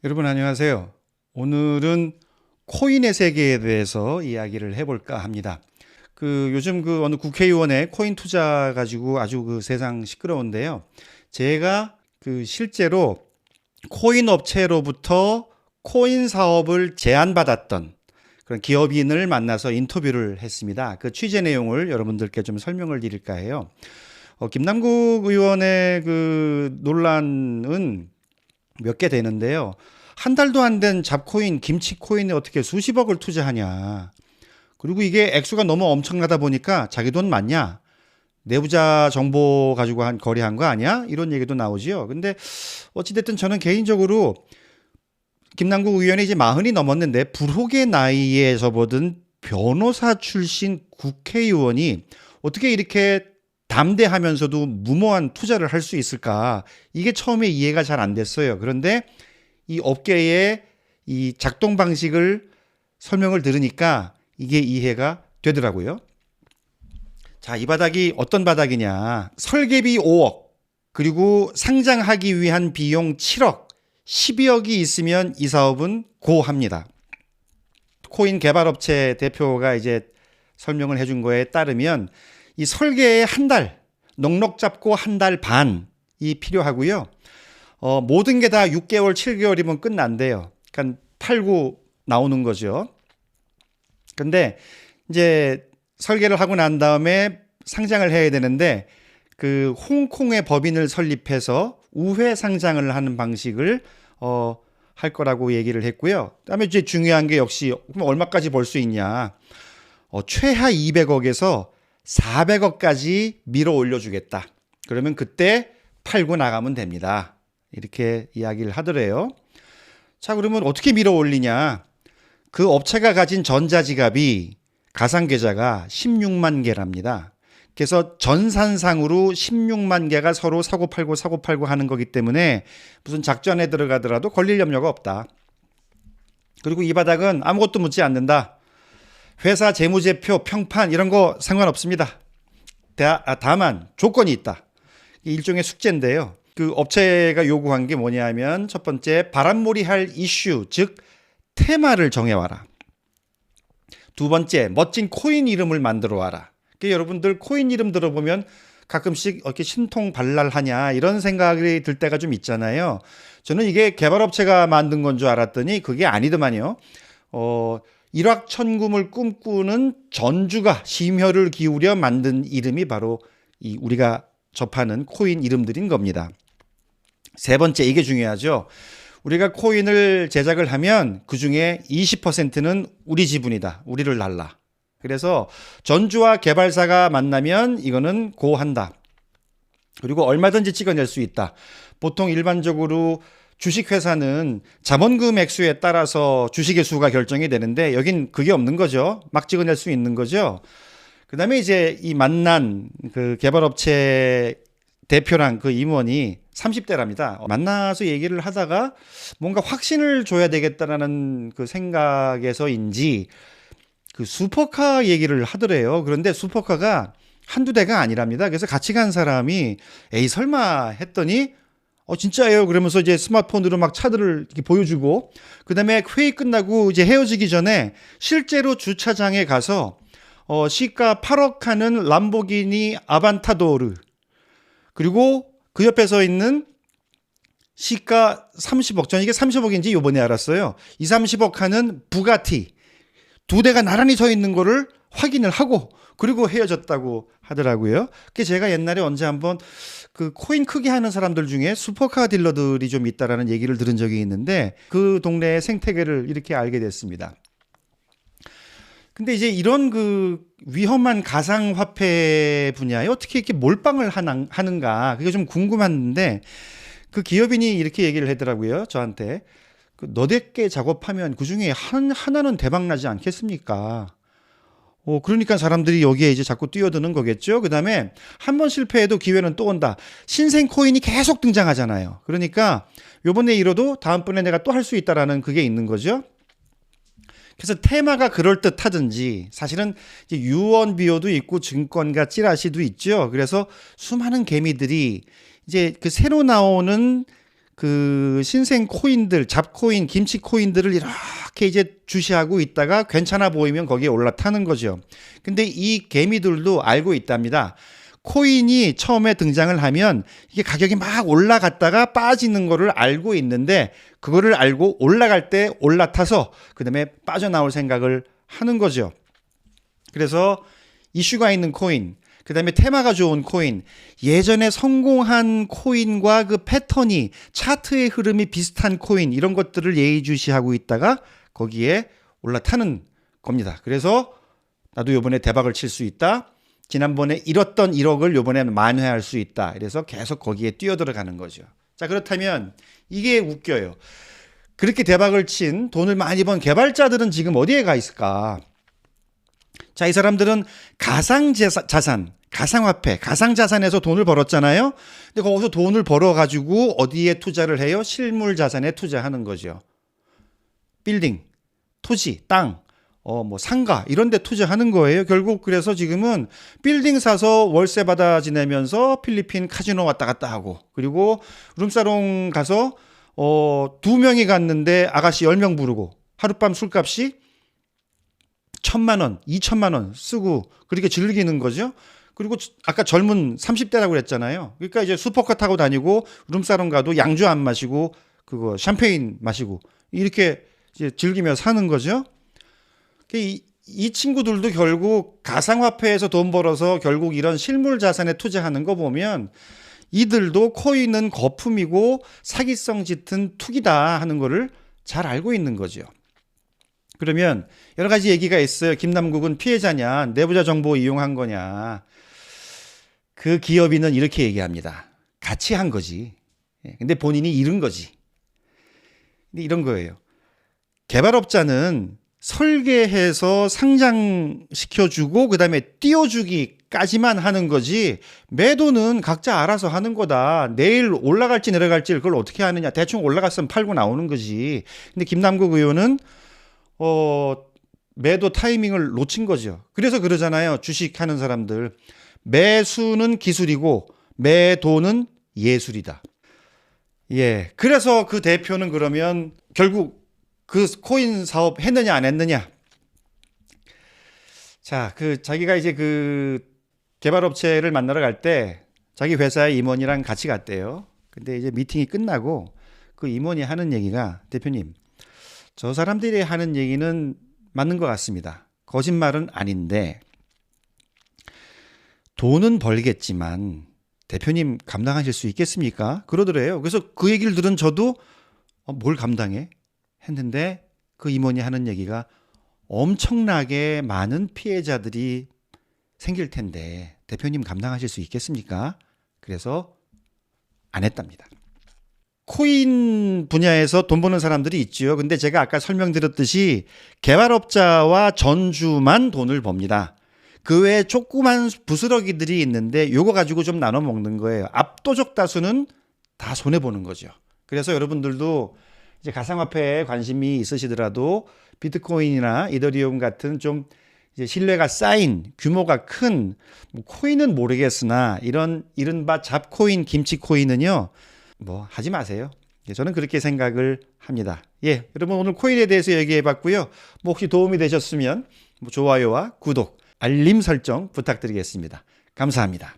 여러분 안녕하세요. 오늘은 코인의 세계에 대해서 이야기를 해볼까 합니다. 요즘 어느 국회의원의 코인 투자 가지고 아주 세상 시끄러운데요. 제가 실제로 코인 업체로부터 코인 사업을 제안받았던 그런 기업인을 만나서 인터뷰를 했습니다. 그 취재 내용을 여러분들께 좀 설명을 드릴까 해요. 김남국 의원의 논란은 몇 개 되는데요. 한 달도 안 된 잡코인, 김치코인에 어떻게 수십억을 투자하냐. 그리고 이게 액수가 너무 엄청나다 보니까 자기 돈 맞냐? 내부자 정보 가지고 거래한 거 아니야? 이런 얘기도 나오지요. 근데 어찌됐든 저는 개인적으로 김남국 의원이 이제 40이 넘었는데 불혹의 나이에 접어든 변호사 출신 국회의원이 어떻게 이렇게 담대하면서도 무모한 투자를 할 수 있을까? 이게 처음에 이해가 잘 안 됐어요. 그런데 이 업계의 이 작동 방식을 설명을 들으니까 이게 이해가 되더라고요. 자, 이 바닥이 어떤 바닥이냐. 설계비 5억, 그리고 상장하기 위한 비용 7억, 12억이 있으면 이 사업은 고합니다. 코인 개발업체 대표가 이제 설명을 해준 거에 따르면 이 설계에 한 달, 넉넉 잡고 한 달 반이 필요하고요. 모든 게 다 6개월, 7개월이면 끝난대요. 그러니까 팔고 나오는 거죠. 근데 이제 설계를 하고 난 다음에 상장을 해야 되는데 홍콩의 법인을 설립해서 우회 상장을 하는 방식을 할 거라고 얘기를 했고요. 그다음에 이제 중요한 게 역시 그럼 얼마까지 벌 수 있냐? 최하 200억에서 400억까지 밀어 올려주겠다. 그러면 그때 팔고 나가면 됩니다. 이렇게 이야기를 하더래요. 자, 그러면 어떻게 밀어 올리냐? 그 업체가 가진 전자지갑이 가상계좌가 16만 개랍니다. 그래서 전산상으로 16만 개가 서로 사고팔고 하는 거기 때문에 무슨 작전에 들어가더라도 걸릴 염려가 없다. 그리고 이 바닥은 아무것도 묻지 않는다. 회사 재무제표, 평판 이런 거 상관없습니다. 다만 조건이 있다. 일종의 숙제인데요. 그 업체가 요구한 게 뭐냐면 첫 번째, 바람몰이할 이슈, 즉 테마를 정해와라. 두 번째, 멋진 코인 이름을 만들어 와라. 여러분들 코인 이름 들어보면 가끔씩 이렇게 신통발랄하냐 이런 생각이 들 때가 좀 있잖아요. 저는 이게 개발업체가 만든 건 줄 알았더니 그게 아니더만요. 일확천금을 꿈꾸는 전주가 심혈을 기울여 만든 이름이 바로 이 우리가 접하는 코인 이름들인 겁니다. 세 번째, 이게 중요하죠. 우리가 코인을 제작을 하면 그중에 20%는 우리 지분이다. 우리를 날라. 그래서 전주와 개발사가 만나면 이거는 고한다. 그리고 얼마든지 찍어낼 수 있다. 보통 일반적으로 주식회사는 자본금 액수에 따라서 주식의 수가 결정이 되는데 여긴 그게 없는 거죠. 막 찍어낼 수 있는 거죠. 그 다음에 이제 이 만난 개발업체 대표랑 임원이 30대랍니다. 만나서 얘기를 하다가 뭔가 확신을 줘야 되겠다라는 생각에서인지 슈퍼카 얘기를 하더래요. 그런데 슈퍼카가 한두 대가 아니랍니다. 그래서 같이 간 사람이 에이 설마 했더니 진짜예요. 그러면서 이제 스마트폰으로 막 차들을 이렇게 보여주고, 그 다음에 회의 끝나고 이제 헤어지기 전에 실제로 주차장에 가서, 시가 8억 하는 람보기니 아반타도르, 그리고 그 옆에 서 있는 시가 30억, 전 이게 30억인지 요번에 알았어요. 2, 30억 하는 부가티, 두 대가 나란히 서 있는 거를 확인을 하고, 그리고 헤어졌다고 하더라고요. 그게 제가 옛날에 언제 한번 코인 크게 하는 사람들 중에 슈퍼카 딜러들이 좀 있다라는 얘기를 들은 적이 있는데 그 동네의 생태계를 이렇게 알게 됐습니다. 근데 이제 이런 위험한 가상화폐 분야에 어떻게 이렇게 몰빵을 하는가 그게 좀 궁금한데 그 기업인이 이렇게 얘기를 하더라고요. 저한테. 너댓 개 작업하면 그중에 하나는 대박나지 않겠습니까? 그러니까 사람들이 여기에 이제 자꾸 뛰어드는 거겠죠. 그 다음에 한 번 실패해도 기회는 또 온다. 신생 코인이 계속 등장하잖아요. 그러니까 요번에 이뤄도 다음번에 내가 또 할 수 있다라는 그게 있는 거죠. 그래서 테마가 그럴듯하든지 사실은 이제 유언비어도 있고 증권가 찌라시도 있죠. 그래서 수많은 개미들이 이제 새로 나오는 그 신생 코인들, 잡코인, 김치 코인들을 이렇게 이제 주시하고 있다가 괜찮아 보이면 거기에 올라타는 거죠. 근데 이 개미들도 알고 있답니다. 코인이 처음에 등장을 하면 이게 가격이 막 올라갔다가 빠지는 거를 알고 있는데 그거를 알고 올라갈 때 올라타서 그다음에 빠져나올 생각을 하는 거죠. 그래서 이슈가 있는 코인, 그다음에 테마가 좋은 코인, 예전에 성공한 코인과 그 패턴이 차트의 흐름이 비슷한 코인 이런 것들을 예의주시하고 있다가 거기에 올라타는 겁니다. 그래서 나도 이번에 대박을 칠 수 있다. 지난번에 잃었던 1억을 이번에는 만회할 수 있다. 그래서 계속 거기에 뛰어들어가는 거죠. 자, 그렇다면 이게 웃겨요. 그렇게 대박을 친 돈을 많이 번 개발자들은 지금 어디에 가 있을까? 자, 이 사람들은 가상자산, 가상화폐, 가상자산에서 돈을 벌었잖아요. 근데 거기서 돈을 벌어가지고 어디에 투자를 해요? 실물자산에 투자하는 거죠. 빌딩, 토지, 땅, 뭐 상가 이런 데 투자하는 거예요. 결국 그래서 지금은 빌딩 사서 월세 받아 지내면서 필리핀 카지노 왔다 갔다 하고 그리고 룸사롱 가서 2명이 갔는데 아가씨 10명 부르고 하룻밤 술값이 1,000만 원, 2천만 원 쓰고 그렇게 즐기는 거죠. 그리고 아까 젊은 30대라고 그랬잖아요. 그러니까 이제 슈퍼카 타고 다니고 룸사롱 가도 양주 안 마시고 그거 샴페인 마시고 이렇게 이제 즐기며 사는 거죠. 이 친구들도 결국 가상화폐에서 돈 벌어서 결국 이런 실물 자산에 투자하는 거 보면 이들도 코인은 거품이고 사기성 짙은 투기다 하는 거를 잘 알고 있는 거죠. 그러면 여러 가지 얘기가 있어요. 김남국은 피해자냐, 내부자 정보 이용한 거냐. 그 기업인은 이렇게 얘기합니다. 같이 한 거지. 근데 본인이 잃은 거지. 근데 이런 거예요. 개발업자는 설계해서 상장시켜주고 그 다음에 띄워주기까지만 하는 거지 매도는 각자 알아서 하는 거다. 내일 올라갈지 내려갈지 그걸 어떻게 하느냐. 대충 올라갔으면 팔고 나오는 거지. 근데 김남국 의원은 매도 타이밍을 놓친 거죠. 그래서 그러잖아요. 주식하는 사람들. 매수는 기술이고 매도는 예술이다. 예. 그래서 그 대표는 그러면 결국 그 코인 사업 했느냐 안 했느냐. 자, 자기가 이제 그 개발업체를 만나러 갈 때 자기 회사의 임원이랑 같이 갔대요. 근데 이제 미팅이 끝나고 그 임원이 하는 얘기가 대표님, 저 사람들이 하는 얘기는 맞는 것 같습니다. 거짓말은 아닌데 돈은 벌겠지만 대표님 감당하실 수 있겠습니까? 그러더래요. 그래서 그 얘기를 들은 저도 뭘 감당해? 했는데 그 임원이 하는 얘기가 엄청나게 많은 피해자들이 생길 텐데 대표님 감당하실 수 있겠습니까? 그래서 안 했답니다. 코인 분야에서 돈 버는 사람들이 있죠. 근데 제가 아까 설명드렸듯이 개발업자와 전주만 돈을 법니다. 그 외에 조그만 부스러기들이 있는데 요거 가지고 좀 나눠 먹는 거예요. 압도적 다수는 다 손해보는 거죠. 그래서 여러분들도 이제 가상화폐에 관심이 있으시더라도 비트코인이나 이더리움 같은 좀 이제 신뢰가 쌓인 규모가 큰 코인은 모르겠으나 이런 이른바 잡코인, 김치코인은요 뭐 하지 마세요. 저는 그렇게 생각을 합니다. 예, 여러분 오늘 코인에 대해서 얘기해봤고요. 뭐 혹시 도움이 되셨으면 좋아요와 구독, 알림 설정 부탁드리겠습니다. 감사합니다.